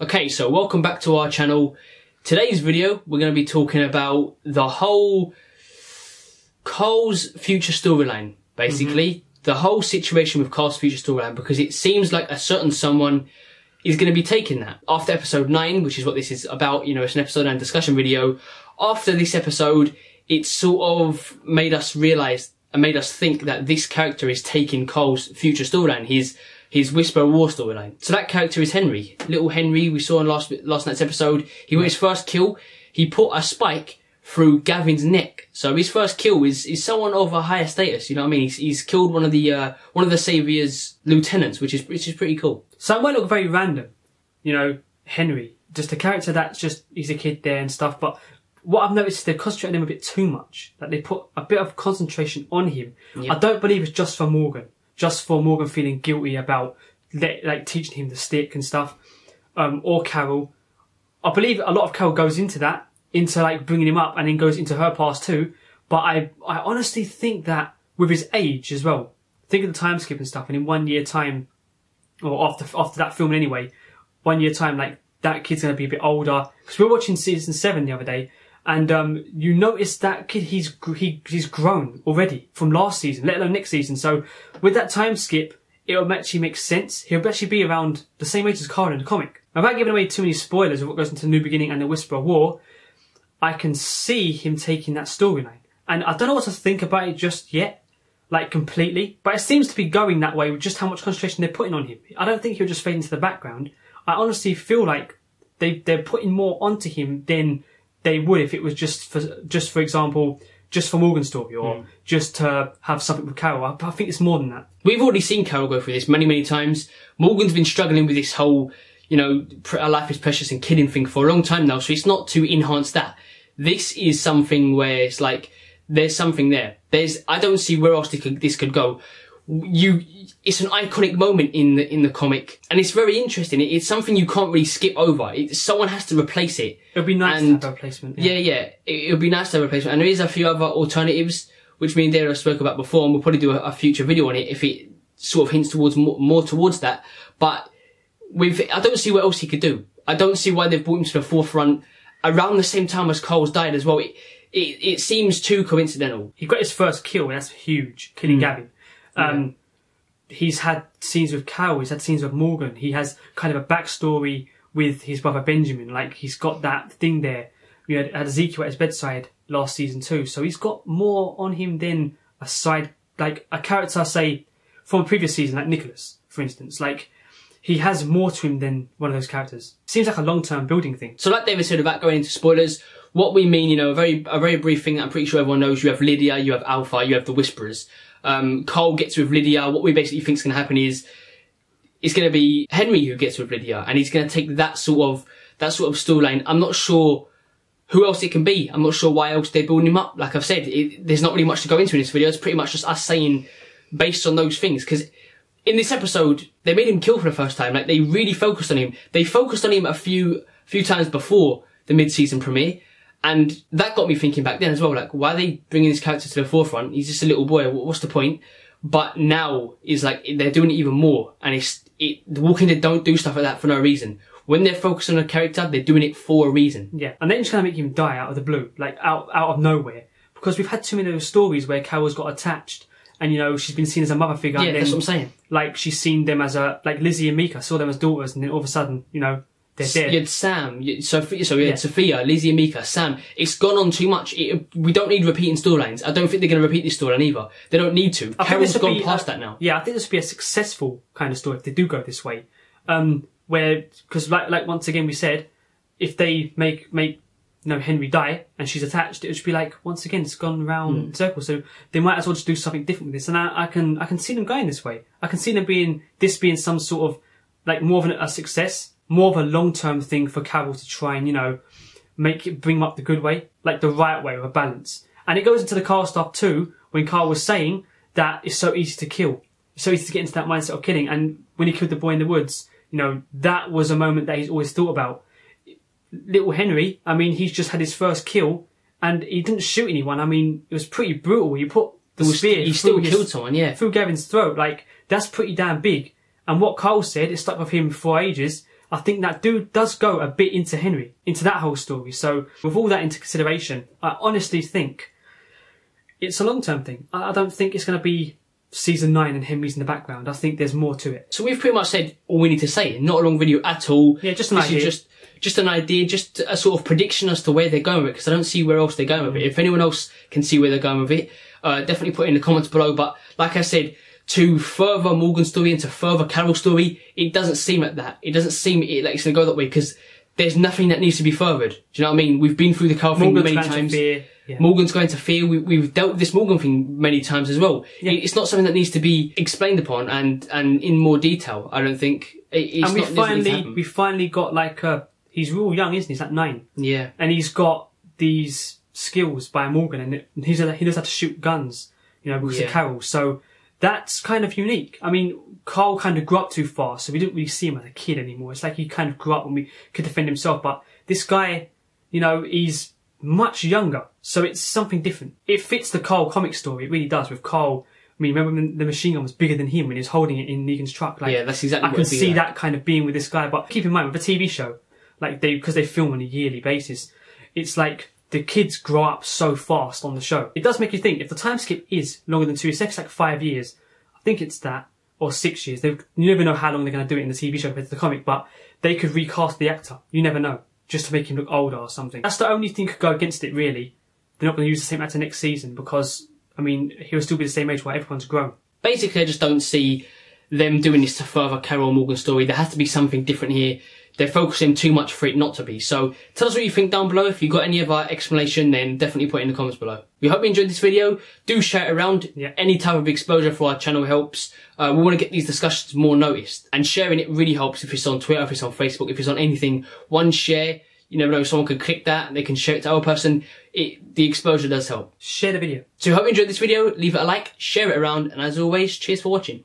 Okay, so welcome back to our channel. Today's video, we're going to be talking about the whole Carl's future storyline, basically. The whole situation with Carl's future storyline, because it seems like a certain someone is going to be taking that. After episode 9, which is what this is about, you know, it's an episode 9 discussion video. After this episode, it sort of made us realise and made us think that this character is taking Carl's future storyline, his Whisper War storyline. So that character is Henry. Little Henry, we saw in last night's episode. He got his first kill. He put a spike through Gavin's neck. So his first kill is someone of a higher status, you know what I mean? He's killed one of the Saviour's lieutenants, which is pretty cool. So it might look very random, you know, Henry, just a character that's just, he's a kid there and stuff, but what I've noticed is they've concentrated on him a bit too much. That they put a bit of concentration on him. Yep. I don't believe it's just for Morgan. Just for Morgan feeling guilty about like teaching him the stick and stuff, or Carol. I believe a lot of Carol goes into that, into like bringing him up, and then goes into her past too. But I honestly think that with his age as well, think of the time skip and stuff, and in 1 year time, or after that film anyway, 1 year time, like that kid's gonna be a bit older. Because we were watching season 7 the other day, and you notice that kid, he's grown already from last season, let alone next season. So with that time skip, it will actually make sense. He'll actually be around the same age as Carl in the comic. Now, without giving away too many spoilers of what goes into the New Beginning and the Whisper War, I can see him taking that storyline. And I don't know what to think about it just yet, like completely. But it seems to be going that way with just how much concentration they're putting on him. I don't think he'll just fade into the background. I honestly feel like they're putting more onto him than they would if it was just for example, just for Morgan's story, or just to have something with Carol. I think it's more than that. We've already seen Carol go through this many times. Morgan's been struggling with this whole, you know, life is precious and kidding thing for a long time now, so it's not to enhance that. This is something where it's like, there's something there. I don't see where else this could go. It's an iconic moment in the comic, and it's very interesting. It's something you can't really skip over. Someone has to replace it. It'd be nice to have a replacement. Yeah. It would be nice to have a replacement. And there is a few other alternatives, which me and Dara spoke about before, and we'll probably do a future video on it if it sort of hints towards more towards that. But I don't see what else he could do. I don't see why they've brought him to the forefront around the same time as Carl's died as well. It seems too coincidental. He got his first kill, and that's huge, killing Gavin. He's had scenes with Carol, he's had scenes with Morgan, he has kind of a backstory with his brother Benjamin, like he's got that thing there. We had Ezekiel at his bedside last season too, so he's got more on him than a side, like a character, say, from a previous season, like Nicholas, for instance. Like, he has more to him than one of those characters. Seems like a long-term building thing. So like David said about going into spoilers, what we mean, you know, a very brief thing that I'm pretty sure everyone knows. You have Lydia, you have Alpha, you have the Whisperers. Carl gets with Lydia. What we basically think is going to happen is it's going to be Henry who gets with Lydia, and he's going to take that sort of storyline. I'm not sure who else it can be. I'm not sure why else they're building him up. Like I've said, there's not really much to go into in this video. It's pretty much just us saying based on those things. Because in this episode, they made him kill for the first time. Like, they really focused on him. They focused on him a few times before the mid-season premiere. And that got me thinking back then as well, like, why are they bringing this character to the forefront? He's just a little boy, what's the point? But now, is like, they're doing it even more. And The Walking Dead don't do stuff like that for no reason. When they're focused on a character, they're doing it for a reason. Yeah, and they're just going to make him die out of the blue, like, out of nowhere. Because we've had too many of those stories where Carol's got attached, and, you know, she's been seen as a mother figure. Yeah, and then, that's what I'm saying. Like, she's seen them as like Lizzie and Mika saw them as daughters, and then all of a sudden, you know, they're dead. You had Sam, Sophia, Lizzie and Mika, Sam. It's gone on too much. We don't need repeating storylines. I don't think they're going to repeat this storyline either. They don't need to. Carol's gone past that now. Yeah, I think this would be a successful kind of story if they do go this way. Because like once again we said, if they make you know, Henry die and she's attached, it would just be like, once again, it's gone round in circles. So they might as well just do something different with this. And I can see them going this way. I can see them being some sort of, like, more of a success, more of a long-term thing for Carol to try and, you know, bring him up the good way, like the right way with a balance. And it goes into the Carl stuff too, when Carl was saying that it's so easy to kill. It's so easy to get into that mindset of killing. And when he killed the boy in the woods, you know, that was a moment that he's always thought about. Little Henry, I mean, he's just had his first kill and he didn't shoot anyone. I mean, it was pretty brutal. You put the spear, he still killed someone, yeah, through Gavin's throat. Like, that's pretty damn big. And what Carl said, it stuck with him for ages. I think that does go a bit into Henry, into that whole story. So with all that into consideration, I honestly think it's a long-term thing. I don't think it's going to be season 9 and Henry's in the background. I think there's more to it. So we've pretty much said all we need to say. Not a long video at all. Yeah, just an idea. Just an idea, just a sort of prediction as to where they're going with it, because I don't see where else they're going with it. If anyone else can see where they're going with it, definitely put it in the comments below. But like I said, to further Morgan's story and to further Carol's story, it doesn't seem like that. It doesn't seem like it's going to go that way, because there's nothing that needs to be furthered. Do you know what I mean? We've been through the Carol thing many times. Yeah. Morgan's going to fear. We've dealt with this Morgan thing many times as well. Yeah. It's not something that needs to be explained upon and in more detail. I don't think. We finally got like he's real young, isn't he? He's like 9. Yeah. And he's got these skills by Morgan, and he knows how to shoot guns. You know, because of Carol. So that's kind of unique. I mean, Carl kind of grew up too fast, so we didn't really see him as a kid anymore. It's like he kind of grew up when we could defend himself. But this guy, you know, he's much younger, so it's something different. It fits the Carl comic story. It really does. With Carl, I mean, remember when the machine gun was bigger than him when he was holding it in Negan's truck? Like, yeah, that's exactly. I can see that kind of being with this guy. But keep in mind, with a TV show, like because they film on a yearly basis, it's like the kids grow up so fast on the show. It does make you think, if the time skip is longer than 2 years, say it's like 5 years, I think it's that, or 6 years. You never know how long they're going to do it in the TV show compared to the comic, but they could recast the actor. You never know, just to make him look older or something. That's the only thing that could go against it, really. They're not going to use the same actor next season because, I mean, he'll still be the same age while everyone's grown. Basically, I just don't see them doing this to further Carol Morgan's story. There has to be something different here. They're focusing too much for it not to be. So tell us what you think down below. If you've got any other explanation, then definitely put it in the comments below. We hope you enjoyed this video. Do share it around. Yeah. Any type of exposure for our channel helps. We want to get these discussions more noticed. And sharing it really helps if it's on Twitter, if it's on Facebook, if it's on anything. One share, you never know, someone could click that and they can share it to our person. The exposure does help. Share the video. So we hope you enjoyed this video. Leave it a like, share it around, and as always, cheers for watching.